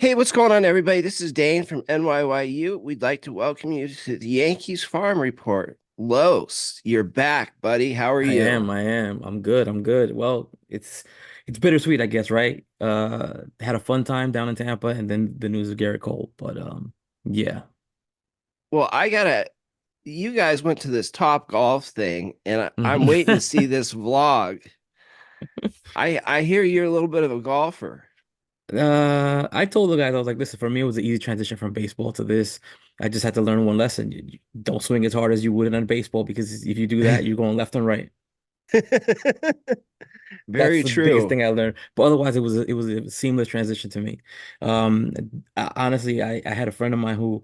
Hey, what's going on, everybody? This is Dane from NYYU. We'd like to welcome you to the Yankees Farm Report. Los, you're back, buddy. How are you? I am. I'm good. I'm good. Well, it's bittersweet, I guess, right? Had a fun time down in Tampa and then the news of Gerrit Cole. But yeah. Well, you guys went to this Top Golf thing, and I'm waiting to see this vlog. I hear you're a little bit of a golfer. I told the guys, I was like, listen, for me, it was an easy transition from baseball to this. I just had to learn one lesson. You don't swing as hard as you would in a baseball because if you do that, you're going left and right. That's Very the biggest true. thing I learned. But otherwise, it was a seamless transition to me. Um, Honestly, I had a friend of mine who,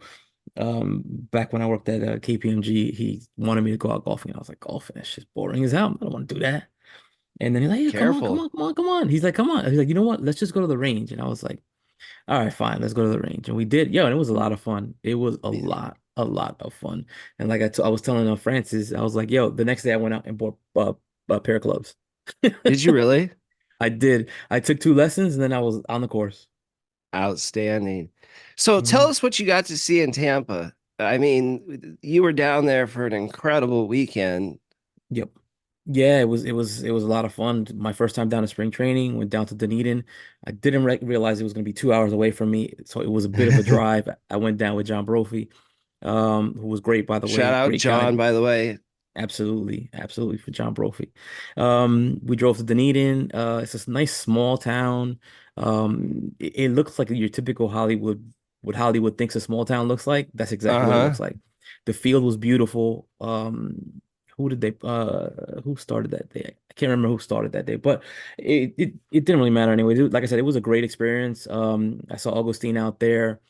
back when I worked at KPMG, he wanted me to go out golfing. I was like, golfing, that's just boring as hell. I don't want to do that. And then he's like, yeah, come on, come Careful. on, come on, come on. He's like, come on. He's like, you know what? Let's just go to the range. And I was like, all right, fine, let's go to the range. And we did. Yo, and it was a lot of fun. It was a lot of fun. And like I was telling Francis, I was like, yo, the next day I went out and bought a pair of clubs. Did you really? I did. I took two lessons and then I was on the course. Outstanding. So tell Mhm. us what you got to see in Tampa. I mean, you were down there for an incredible weekend. Yep. Yeah, it was a lot of fun. My first time down to spring training, went down to Dunedin. I didn't re realize it was going to be 2 hours away from me, so it was a bit of a drive. I went down with John Brophy, who was great, by the Shout way, out great guy. John, by the way. Absolutely, absolutely for John Brophy. We drove to Dunedin. It's this nice small town. It looks like your typical Hollywood, what Hollywood thinks a small town looks like. That's exactly what it looks Uh-huh. like. The field was beautiful. Who started that day? I can't remember who started that day, but it didn't really matter anyway. Like I said, it was a great experience. I saw Augustine out there.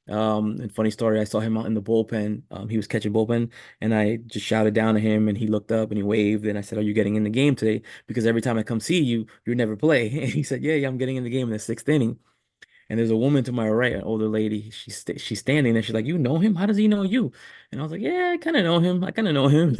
And funny story, I saw him out in the bullpen. He was catching bullpen, and I just shouted down to him, and he looked up and he waved, and I said, "Are you getting in the game today? Because every time I come see you, you never play." And he said, "Yeah, I'm getting in the game in the sixth inning." And there's a woman to my right, an older lady. She's standing there. She's like, "You know him? How does he know you?" And I was like, "Yeah, I kind of know him. I kind of know him."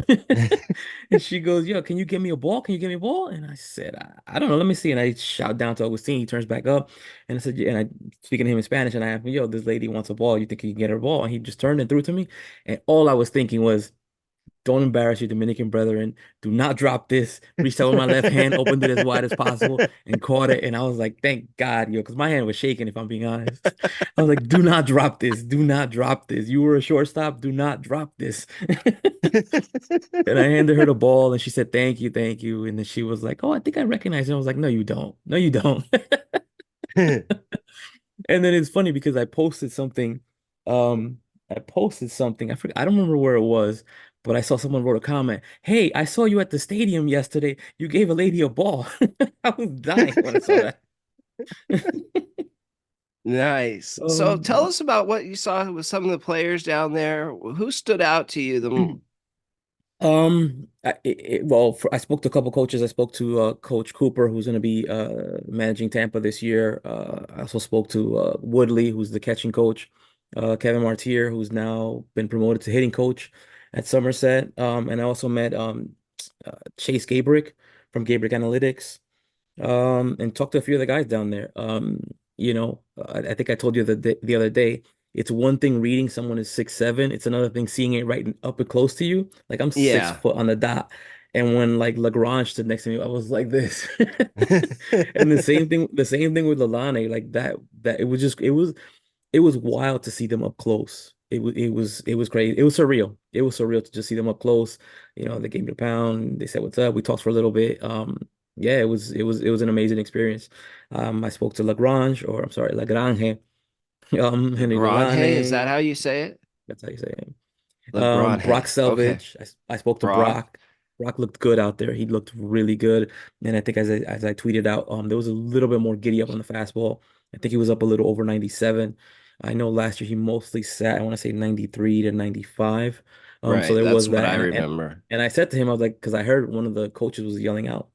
And she goes, "Yo, can you give me a ball? Can you give me a ball?" And I said, I don't know. Let me see." And I shout down to Augustine. He turns back up, and I said, "Yeah." And I speaking to him in Spanish, and I asked him, "Yo, this lady wants a ball. You think you can get her a ball?" And he just turned and threw it to me. And all I was thinking was, don't embarrass your Dominican brethren. Do not drop this. Reached out with my left hand, opened it as wide as possible, and caught it. And I was like, thank God, yo, because my hand was shaking, if I'm being honest. I was like, do not drop this. Do not drop this. You were a shortstop. Do not drop this. And I handed her the ball, and she said, thank you, thank you. And then she was like, oh, I think I recognize you. I was like, no, you don't. No, you don't. And then it's funny because I posted something. I forgot, I don't remember where it was, but I saw someone wrote a comment. Hey, I saw you at the stadium yesterday. You gave a lady a ball. I was dying when I saw that. Nice. So tell Um, us about what you saw with some of the players down there. Who stood out to you I spoke to a couple coaches. I spoke to Coach Cooper, who's going to be managing Tampa this year. I also spoke to Woodley, who's the catching coach. Kevin Martier, who's now been promoted to hitting coach at Somerset. And I also met Chase Gabrick from Gabrick Analytics. And talked to a few of the guys down there. I think I told you the other day, it's one thing reading someone is 6'7". It's another thing seeing it right up and close to you. Like I'm six Yeah. foot on the dot. And when like Lagrange stood next to me, I was like this. And the same thing with Lalane, like that it was wild to see them up close. It was crazy. It was surreal. It was surreal to just see them up close. They gave me the pound. They said what's up. We talked for a little bit. Yeah, it was an amazing experience. I spoke to Lagrange, or I'm sorry, Lagrange, Henry Lagrange, is that Lalane. how you say it? That's how you say it. Brock Lagrange. Okay. Selvage. I spoke to Brock. Brock. Brock looked good out there. He looked really good. And I think as I tweeted out, there was a little bit more giddy up on the fastball. I think he was up a little over 97. I know last year he mostly sat, I want to say 93 to 95. So Right. there That's was what that. I And I and remember. and I said to him, I was like, because I heard one of the coaches was yelling out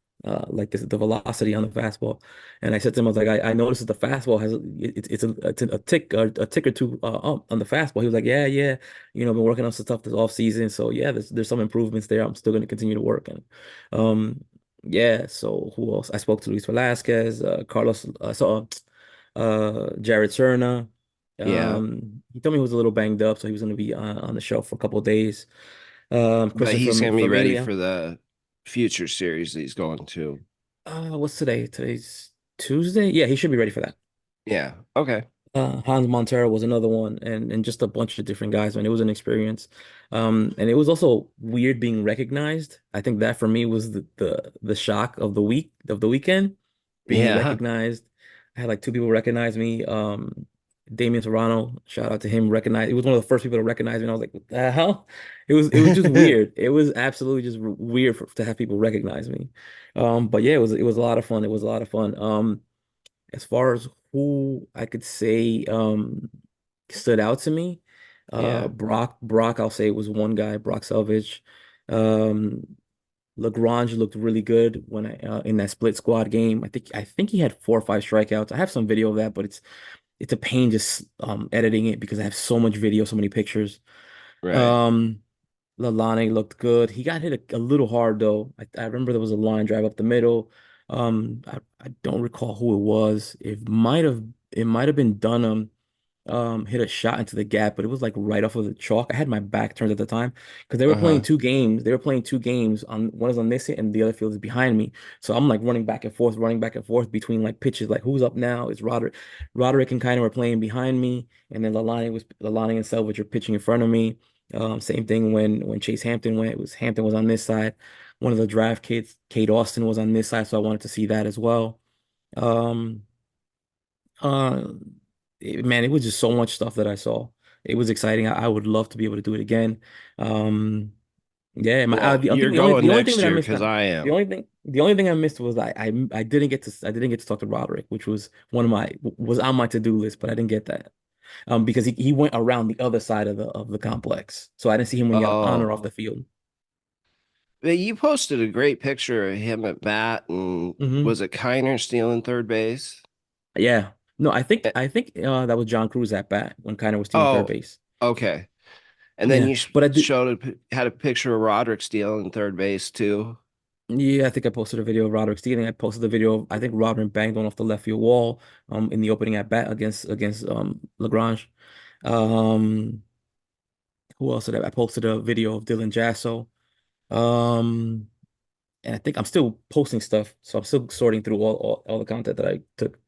like the velocity on the fastball. And I said to him, I was like, I noticed that the fastball has a tick or two up on the fastball. He was like, yeah, yeah. Been working on some stuff this off season. So yeah, there's some improvements there. I'm still going to continue to work. And um, yeah. So who else? I spoke to Luis Velasquez, Carlos. I saw Jared Serna. Yeah, He told me he was a little banged up, so he was going to be on the shelf for a couple of days. but Christopher he's gonna be ready Familia. for the future series that he's going to. What's today? Today's Tuesday. Yeah, he should be ready for that. Yeah. Okay. Hans Montero was another one, and just a bunch of different guys, man. It was an experience. And it was also weird being recognized. I think that for me was the shock of the weekend, being Yeah. recognized. I had like two people recognize me. Damian Serrano, shout out to him, recognized. It was one of the first people to recognize me, and I was like, what the hell? It was just weird. It was absolutely just weird to have people recognize me. But yeah, it was a lot of fun. It was a lot of fun. As far as who I could say stood out to me, Yeah. Brock, I'll say it was one guy, Brock Selvage. Um, Lagrange looked really good when I in that split squad game. I think he had 4 or 5 strikeouts. I have some video of that, but it's a pain just editing it because I have so much video, so many pictures. Right. Um, Lalane looked good. He got hit a little hard though. I remember there was a line drive up the middle. I don't recall who it was. It might have been Dunham. Hit a shot into the gap, but it was like right off of the chalk. I had my back turned at the time because they were playing Uh-huh. two games. They were playing two games on one is on this end and the other field is behind me. So I'm like running back and forth between like pitches. Like who's up now? Is Roderick and kind of were playing behind me, and then Lalani and Selvage are pitching in front of me. Same thing when Chase Hampton went. It was Hampton was on this side. One of the draft kids, Kate Austin, was on this side, so I wanted to see that as well. Um, uh, Man, it was just so much stuff that I saw. It was exciting. I would love to be able to do it again. Um, yeah, Well, I think you're the going only thing next that I year missed because I am. the only thing I missed was I didn't get to talk to Roderick, which was was on my to-do list, but I didn't get that. Because he went around the other side of the complex. So I didn't see him when he got on or Oh. off the field. But you posted a great picture of him at bat, and Hmm. was it Kiner stealing third base? Yeah. No, I think Eh, I think that was John Cruz at bat when Kiner was stealing third Oh, base. okay. And then Yeah. you But I did showed had a picture of Roderick stealing third base too. Yeah, I think I posted a video of Roderick stealing. I posted the video of I think Roderick banged one off the left field wall in the opening at bat against Lagrange. Um who else did I posted a video of Dylan Jasso. Um and I think I'm still posting stuff. So I'm still sorting through all the content that I took,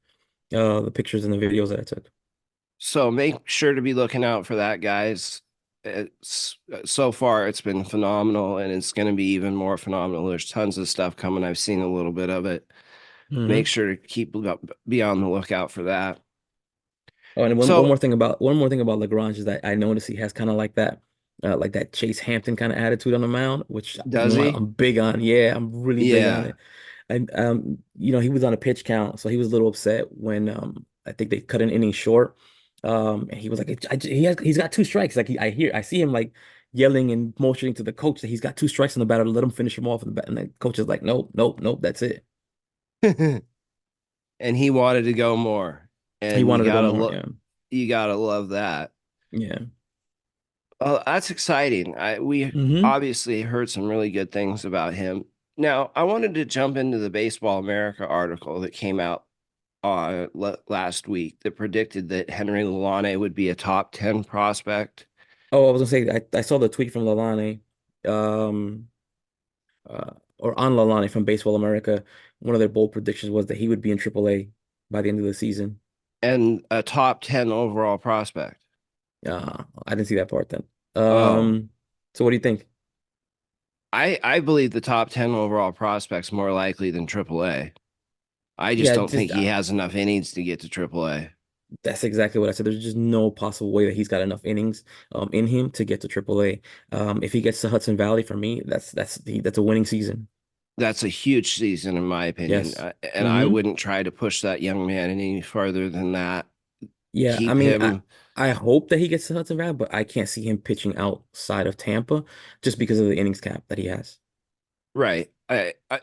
the pictures and the videos that I took. So make sure to be looking out for that, guys. It's so far it's been phenomenal, and it's going to be even more phenomenal. There's tons of stuff coming. I've seen a little bit of it. Make Hmm. sure to be on the lookout for that. Oh, and So one more thing about Lagrange is that I noticed he has kind of like that Chase Hampton kind of attitude on the mound, which does he? I'm big on. Yeah, I'm really big on Yeah. it. And he was on a pitch count, so he was a little upset when I think they cut an inning short. And he was like, he's got 2 strikes. Like I see him like yelling and motioning to the coach that he's got 2 strikes on the batter to let him finish him off in the bat. And the coach is like, nope, nope, nope, that's it. And he wanted to go more. He And wanted to go more. Yeah, you gotta love that. yeah. Well, that's exciting. We Hmm. obviously heard some really good things about him. Now, I wanted to jump into the Baseball America article that came out last week that predicted that Henry Lalane would be a top 10 prospect. Oh, I was gonna say I saw the tweet from Lalane, um, or on Lalane from Baseball America. One of their bold predictions was that he would be in AAA by the end of the season. And a top 10 overall prospect. I didn't see that part then. Oh, So what do you think? I believe the top 10 overall prospect's more likely than AAA. I just Yeah, don't think just he has enough innings to get to AAA. that's exactly what I said. There's just no possible way that he's got enough innings in him to get to AAA. If he gets to Hudson Valley, for me, that's a winning season. That's a huge season, in my opinion. Yes. And I Hmm. wouldn't try to push that young man any further than that. Yeah, I Keep mean, him I hope that he gets to Hudson Valley, but I can't see him pitching outside of Tampa just because of the innings cap that he has. right.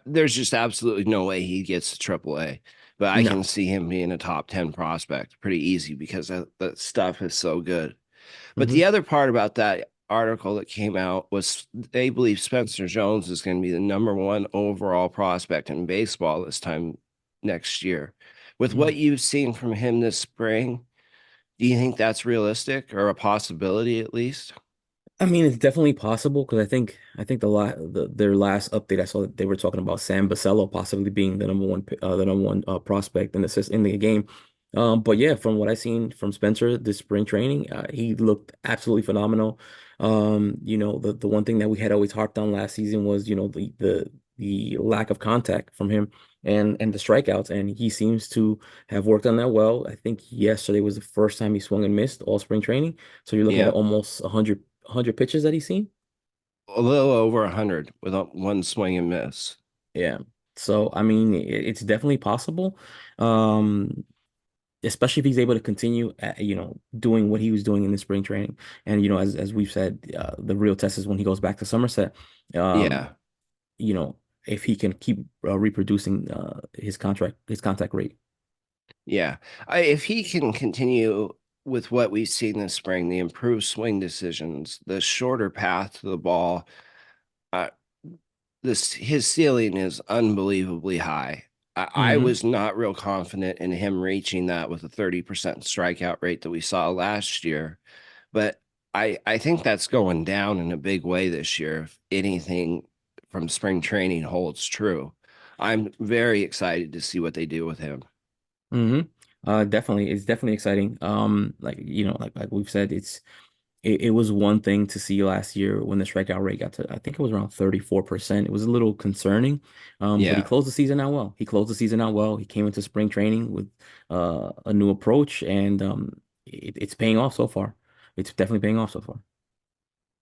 There's just absolutely no way he gets to AAA, but I can No. see him being a top 10 prospect pretty easy because that stuff is so good. But the Hmm. other part about that article that came out was they believe Spencer Jones is going to be the number one overall prospect in baseball this time next year. With what you've seen from him this spring, Do you think that's realistic or a possibility at least? I mean, it's definitely possible because I think their last update I saw that they were talking about Sam Basello possibly being the number one prospect in the game. But yeah, from what I seen from Spencer this spring training, he looked absolutely phenomenal. The one thing that we had always harped on last season was the lack of contact from him and the strikeouts, and he seems to have worked on that well. I think yesterday was the first time he swung and missed all spring training. So you're looking at Yeah, almost 100 pitches that he's seen. a little over 100 with one swing and miss. Yeah. So, I mean, it's definitely possible. Um, Especially if he's able to continue doing what he was doing in the spring training. And, as we've said, the real test is when he goes back to Somerset. Um, Yeah, you know, if he can keep reproducing his contact rate. yeah. If he can continue with what we've seen this spring, the improved swing decisions, the shorter path to the ball, uh, this his ceiling is unbelievably high. I Hmm. was not real confident in him reaching that with a 30% strikeout rate that we saw last year, but I think that's going down in a big way this year if anything from spring training holds true. I'm very excited to see what they do with him. Hmm. Definitely, it's definitely exciting. Like we've said, it was one thing to see last year when the strikeout rate got to, I think it was around 34%. It was a little concerning, but he Yeah. closed the season out well. He closed the season out well. He came into spring training with a new approach, and it's paying off so far. It's definitely paying off so far.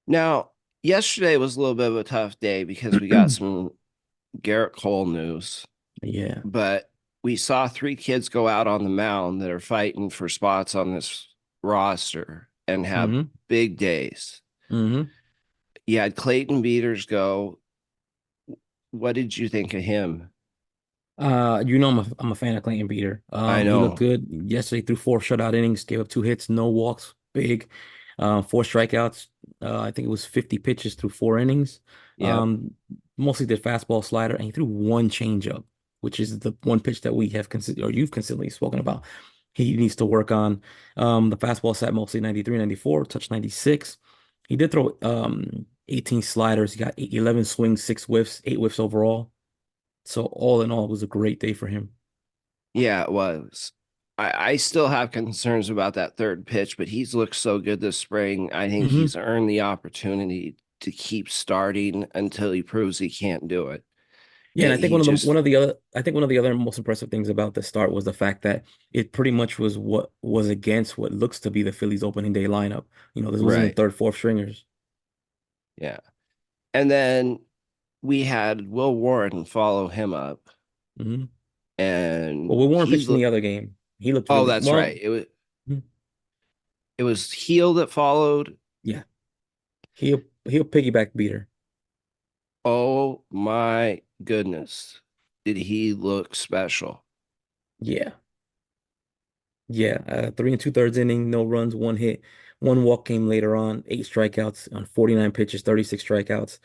Now, yesterday was a little bit of a tough day because we got some Gerrit Cole news, Yeah. but we saw three kids go out on the mound that are fighting for spots on this roster and have Hmm. big days. Hmm. You had Clayton Beaters go. What did you think of him? I'm a fan of Clayton Beeter. I He looked know. good yesterday threw four shutout innings, gave up two hits, no walks, big, four strikeouts. I think it was 50 pitches through four innings. Yep. Um, Mostly did fastball slider, and he threw one changeup, which is the one pitch that we have considered or you've consistently spoken about. He needs to work on. The fastball sat mostly 93, 94, touched 96. He did throw 18 sliders. He got 11 swings, six whiffs, eight whiffs overall. So all in all, it was a great day for him. Yeah, it was. I still have concerns about that third pitch, but he's looked so good this spring. I think Hmm. he's earned the opportunity to keep starting until he proves he can't do it. Yeah, and I think He one just, of the other I think one of the other most impressive things about the start was the fact that it pretty much was what was against what looks to be the Phillies opening day lineup. This wasn't the right. third, fourth stringers. Yeah. And then we had Will Warren follow him up, Hmm. Well, and we weren't pitched in the other game. He looked oh, really that's right. well. Mhm. It was Heel that followed. Yeah, he'll piggyback Beater. Oh my goodness. Did he look special? Yeah. Yeah, three and two-thirds inning, no runs, one hit, one walk came later on, eight strikeouts on 49 pitches, 36 strikeouts.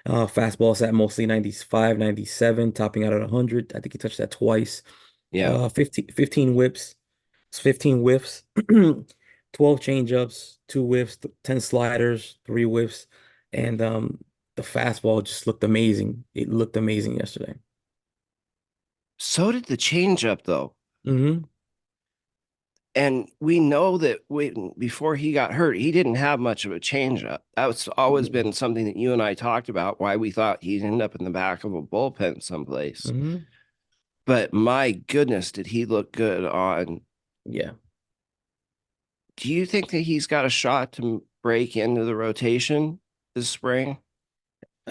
Fastball sat mostly 95, 97, topping out at 100. I think he touched that twice. Yeah. 15 whips, 15 whiffs, 12 changeups, two whiffs, 10 sliders, three whiffs, and the fastball just looked amazing. It looked amazing yesterday. So did the changeup though. Hmm. And we know that before he got hurt, he didn't have much of a changeup. That's always been something that you and I talked about, why we thought he'd end up in the back of a bullpen someplace. Hmm. But my goodness, did he look good on? Yeah. Do you think that he's got a shot to break into the rotation this spring?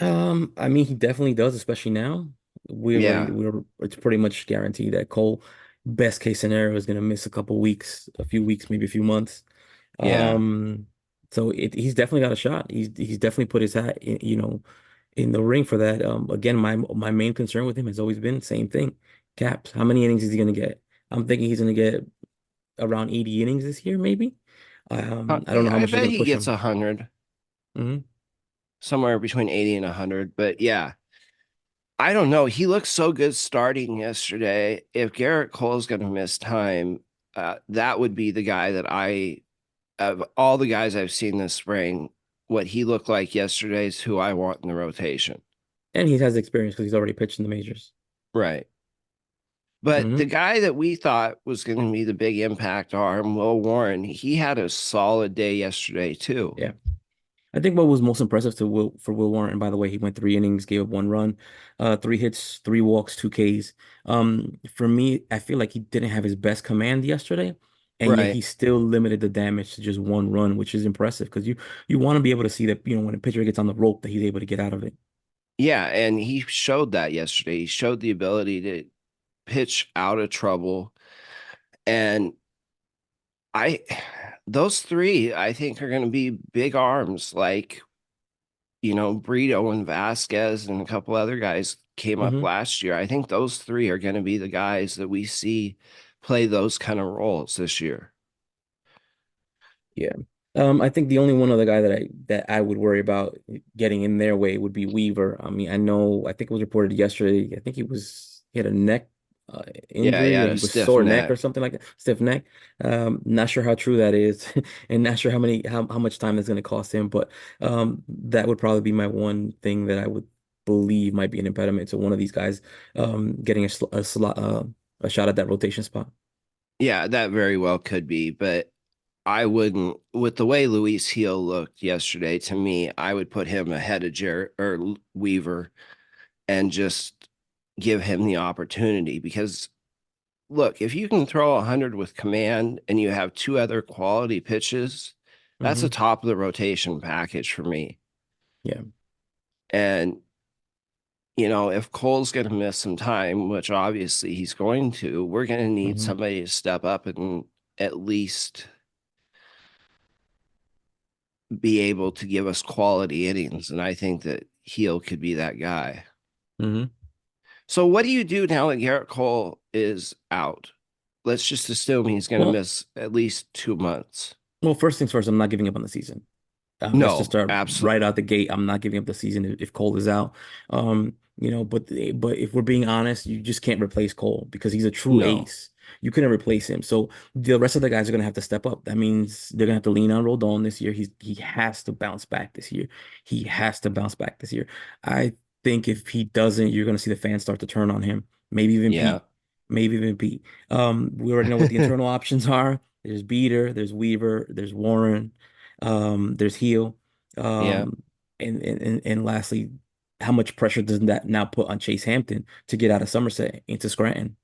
I mean, he definitely does, especially now. Yeah. It's pretty much guaranteed that Cole, best case scenario, is going to miss a couple weeks, a few weeks, maybe a few months. Yeah. Um, he's definitely got a shot. He's definitely put his hat in the ring for that. Again, my main concern with him has always been same thing. Caps. How many innings is he going to get? I'm thinking he's going to get around 80 innings this year, maybe. I don't know how I much they're bet going to he push gets him. 100, Hmm. somewhere between 80 and 100. But yeah, I don't know. He looked so good starting yesterday. If Gerrit Cole is going to miss time, That would be the guy that of all the guys I've seen this spring, what he looked like yesterday is who I want in the rotation. And he has experience because he's already pitched in the majors. Right. But the Hmm. guy that we thought was going to be the big impact arm, Will Warren, he had a solid day yesterday too. Yeah. I think what was most impressive to Will Warren, by the way, he went 3 innings, gave up 1 run, 3 hits, 3 walks, 2 Ks. For me, I feel like he didn't have his best command yesterday, and yet Right. he still limited the damage to just 1 run, which is impressive because you want to be able to see that, when a pitcher gets on the rope that he's able to get out of it. Yeah, and he showed that yesterday. He showed the ability to pitch out of trouble. And I those three I think are going to be big arms like, Brito and Vasquez and a couple other guys came up Hmm. last year. I think those three are going to be the guys that we see play those kind of roles this year. Yeah. I think the only one other guy that I would worry about getting in their way would be Weaver. I mean, I think it was reported yesterday. I think he had a neck Yeah, he injury, had or a he was stiff sore neck or neck. something like that, stiff neck. Not sure how true that is, and not sure how much time that's going to cost him. But that would probably be my one thing that I would believe might be an impediment to one of these guys getting a slot a shot at that rotation spot. Yeah, that very well could be, but I wouldn't, with the way Luis Heel looked yesterday, to me, I would put him ahead of Jarrett or Weaver and just give him the opportunity because look, if you can throw 100 with command and you have two other quality pitches, that's a Hmm. top of the rotation package for me. Yeah. And, if Cole's going to miss some time, which obviously he's going to, we're going to need Hmm. somebody to step up and at least be able to give us quality innings. And I think that Heel could be that guy. Hmm. So, what do you do now that Gerrit Cole is out? Let's just assume he's going to Well, miss at least 2 months. well, first things first, I'm not giving up on the season. Let's just No, start right absolutely. out the gate. I'm not giving up the season if Cole is out. But if we're being honest, you just can't replace Cole because he's a true No. ace. You couldn't replace him. So the rest of the guys are gonna have to step up. That means they're gonna have to lean on Rodon this year. He has to bounce back this year. He has to bounce back this year. I think if he doesn't, you're gonna see the fans start to turn on him. Maybe even Yeah. Pete. Maybe even Pete. We already know what the internal options are. There's Beeter, there's Weaver, there's Warren. There's Heel. Yeah. Um, and lastly, how much pressure does that now put on Chase Hampton to get out of Somerset into Scranton?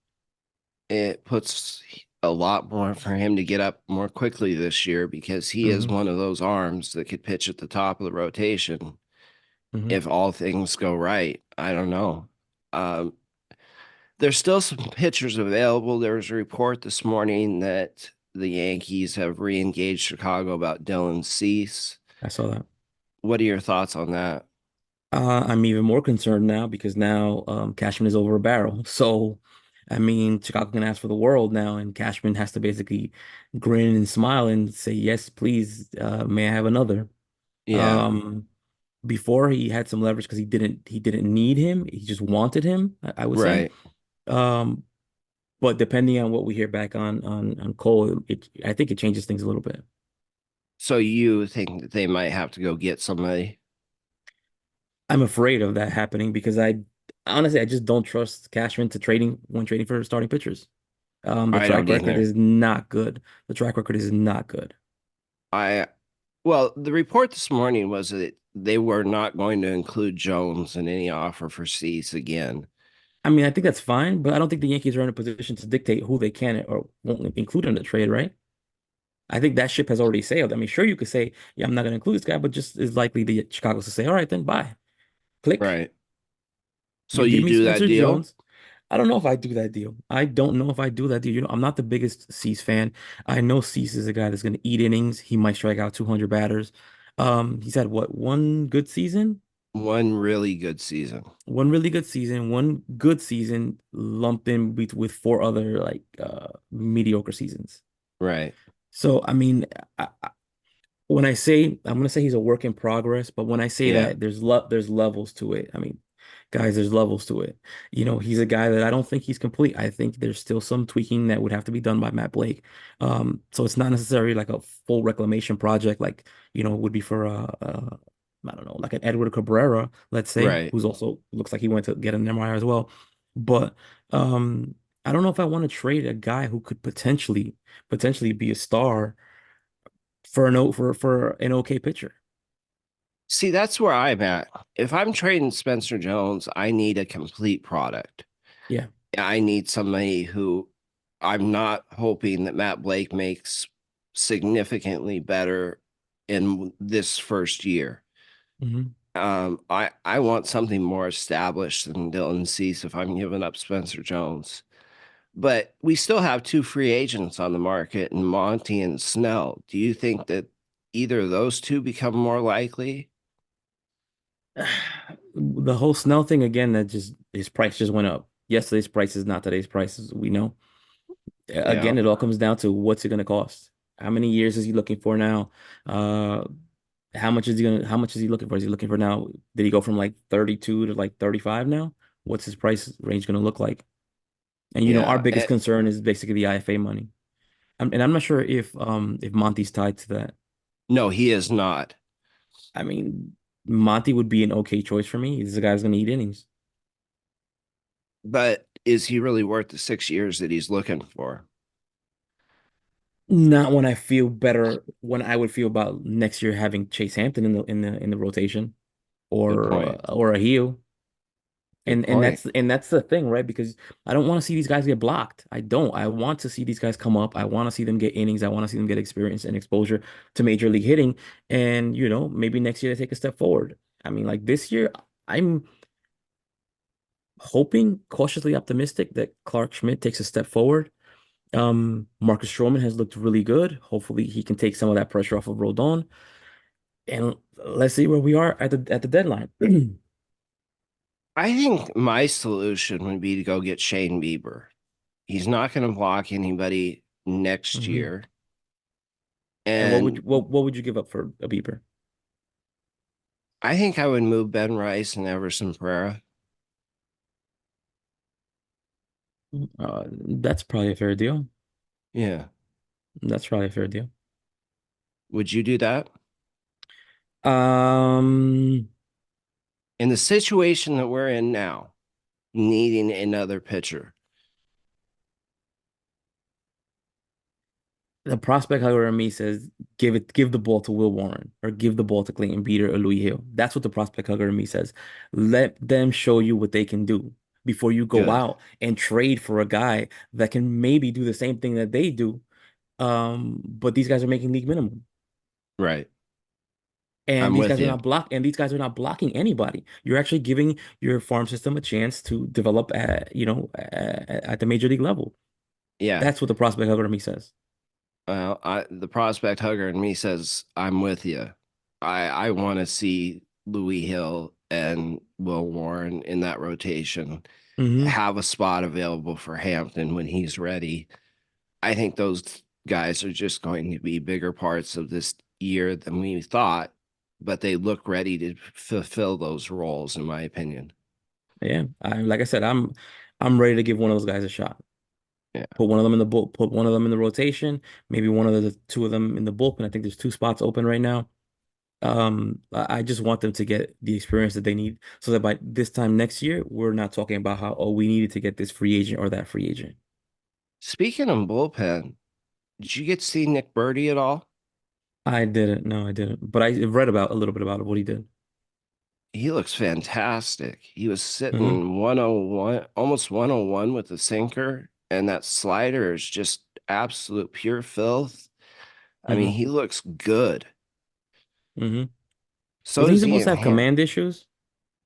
It puts a lot more for him to get up more quickly this year because he is Hmm. one of those arms that could pitch at the top of the rotation Hmm. if all things go right. I don't know. Um, there's still some pitchers available. There was a report this morning that the Yankees have re-engaged Chicago about Dylan Cease. I saw that. What are your thoughts on that? I'm even more concerned now because now Cashman is over a barrel. So, I mean, Chicago can ask for the world now, and Cashman has to basically grin and smile and say, "Yes, please, may I have another?" Yeah, Um, Before he had some leverage because he didn't need him. He just wanted him, I would say. right. Um, but depending on what we hear back on Cole, I think it changes things a little bit. So you think that they might have to go get somebody? I'm afraid of that happening because I honestly I just don't trust Cashman to trading when trading for starting pitchers. The I track don't record either. is not good. The track record is not good. I Well, the report this morning was that they were not going to include Jones in any offer for Cease again. I mean, I think that's fine, but I don't think the Yankees are in a position to dictate who they can or won't include in the trade, right? I think that ship has already sailed. I mean, sure, you could say, yeah, I'm not going to include this guy, but just as likely the Chicago's to say, all right, then bye. Click. Right. So You give you me do that Spencer deal? Jones. I don't know if I do that deal. I don't know if I do that deal. I'm not the biggest Cease fan. I know Cease is a guy that's going to eat innings. He might strike out 200 batters. He's had what, one good season, One really good season. one really good season, one good season lumped in with 4 other like mediocre seasons. Right. So I mean, when I say I'm gonna say he's a work in progress, but when I say Yeah. that there's levels to it. I mean, Guys, there's levels to it. He's a guy that I don't think he's complete. I think there's still some tweaking that would have to be done by Matt Blake. So it's not necessarily like a full reclamation project like, would be for I don't know, like an Edward Cabrera, let's say, Right. who's also looks like he went to get an MRI as well. But um I don't know if I want to trade a guy who could potentially be a star for an okay pitcher. See, that's where I'm at. If I'm trading Spencer Jones, I need a complete product. Yeah. I need somebody who I'm not hoping that Matt Blake makes significantly better in this first year. Hmm. I want something more established than Dylan Cease if I'm giving up Spencer Jones. But we still have two free agents on the market, and Monty and Snell. Do you think that either of those two become more likely? The whole Snell thing again, that just his price just went up. Yesterday's price is not today's prices, we know. Yeah, Again, it all comes down to what's it going to cost. How many years is he looking for now? Uh, how much is he looking for? Is he looking for now? Did he go from like 32 to like 35 now? What's his price range going to look like? And our yeah. biggest concern is basically the IFA money. And I'm not sure if Monty's tied to that. No, he is not. I mean, Monty would be an okay choice for me. He's the guy who's going to eat innings. But is he really worth the 6 years that he's looking for? Not when I feel better, when I would feel about next year having Chase Hampton in the rotation Good or point. or a heel. Good And point. that's the thing, right? Because I don't want to see these guys get blocked. I don't. I want to see these guys come up. I want to see them get innings. I want to see them get experience and exposure to major league hitting. And maybe next year they take a step forward. I mean, like this year, I'm hoping, cautiously optimistic that Clark Schmidt takes a step forward. Marcus Stroman has looked really good. Hopefully, he can take some of that pressure off of Rodon. And let's see where we are at the deadline. I think my solution would be to go get Shane Bieber. He's not going to block anybody next Hmm. year. And And what would you give up for a Beeper? I think I would move Ben Rice and Everson Pereira. That's probably a fair deal. Yeah. That's probably a fair deal. Would you do that? Um, In the situation that we're in now, needing another pitcher. the prospect, however, in me says give the ball to Will Warren or give the ball to Clayton Beeter or Louis Hill. That's what the prospect hugger in me says. Let them show you what they can do before you go Good. out and trade for a guy that can maybe do the same thing that they do. But these guys are making league minimum. Right. And I'm these with guys are you. not these guys are not blocking anybody. You're actually giving your farm system a chance to develop at the major league level. Yeah. That's what the prospect hugger to me says. Well, the prospect hugger in me says I'm with you. I want to see Louis Hill and Will Warren in that rotation Hmm. have a spot available for Hampton when he's ready. I think those guys are just going to be bigger parts of this year than we thought, but they look ready to fulfill those roles, in my opinion. Yeah, like I said, I'm ready to give one of those guys a shot. Yeah. Put one of them in the rotation, maybe one of the two of them in the bullpen. I think there's two spots open right now. I just want them to get the experience that they need so that by this time next year, we're not talking about how, oh, we needed to get this free agent or that free agent. Speaking of bullpen, did you get to see Nick Birdie at all? I didn't. No, I didn't. But I read about a little bit about what he did. He looks fantastic. He was Hmm. sitting 101, almost 101 with the sinker, and that slider is just absolute pure filth. I mean, Hmm. he looks good. Hmm. So Wasn't he does supposed to Ian have Hamm. command issues?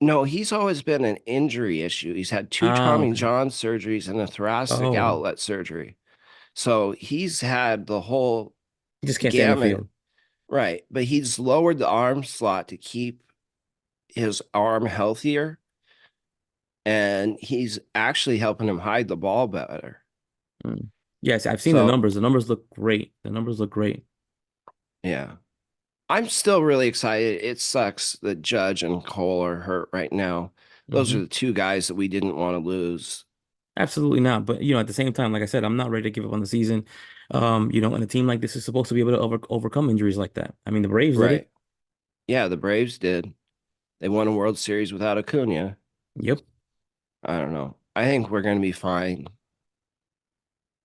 No, he's always been an injury issue. He's had two Oh, Tommy okay. John surgeries and a thoracic Oh, outlet surgery. So he's had the whole he just can't stay on the gamut. field. Right. But he's lowered the arm slot to keep his arm healthier. And he's actually helping him hide the ball better. Mm. Yes, I've seen the So, numbers. The numbers look great. The numbers look great. yeah. I'm still really excited. It sucks that Judge and Cole are hurt right now. those are Hmm. the two guys that we didn't want to lose. Absolutely not. But at the same time, like I said, I'm not ready to give up on the season. And a team like this is supposed to be able to overcome injuries like that. I mean, the Braves did it. Right. Yeah, the Braves did. They won a World Series without Acuna. Yep. I don't know. I think we're going to be fine. I'm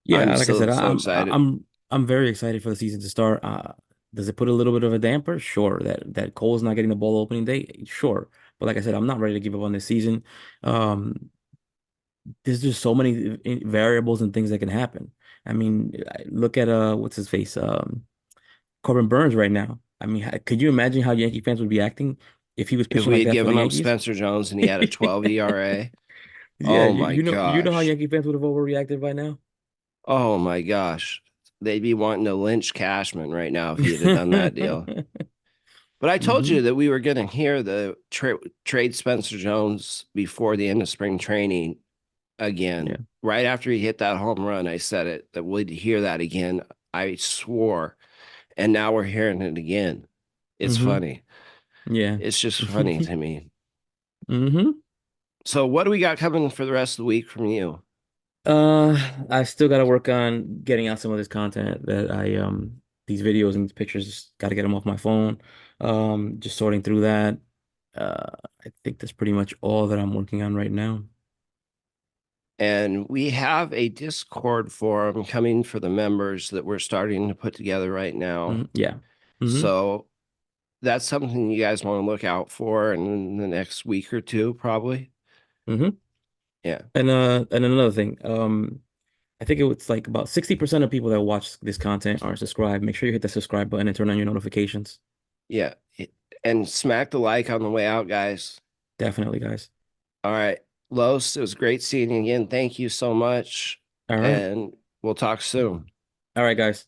Yeah, like I said, still so excited. I'm very excited for the season to start. Does it put a little bit of a damper? Sure. That Cole's not getting the ball opening day, sure. But like I said, I'm not ready to give up on this season. There's just so many variables and things that can happen. I mean, look at what's his face, Corbin Burns right now. I mean, could you imagine how Yankee fans would be acting if he was If pitching we like had that for the given up Yankees? Spencer Jones and he had a 12 ERA, Yeah, oh my you know how gosh. Yankee fans would have overreacted by now. Oh my gosh. They'd be wanting to lynch Cashman right now if he had done that deal. But I told Hmm. you that we were going to hear the trade Spencer Jones before the end of spring training Yeah. again. Right after he hit that home run, I said it that we'd hear that again. I swore. And now we're hearing it again. It's Hmm. funny. Yeah. It's just funny to me. Hmm. So, what do we got coming for the rest of the week from you? I still got to work on getting out some of this content that these videos and these pictures, just got to get them off my phone. Just sorting through that. I think that's pretty much all that I'm working on right now. And we have a Discord forum coming for the members that we're starting to put together right now. Yeah. Hmm. So, that's something you guys want to look out for in the next week or two, probably. Hmm. Yeah. And another thing, I think it was like about 60% of people that watch this content are subscribed. Make sure you hit the subscribe button and turn on your notifications. Yeah. And smack the like on the way out, guys. Definitely, guys. All right. Los, it was great seeing you again. Thank you so much. All right. And we'll talk soon. All right, guys.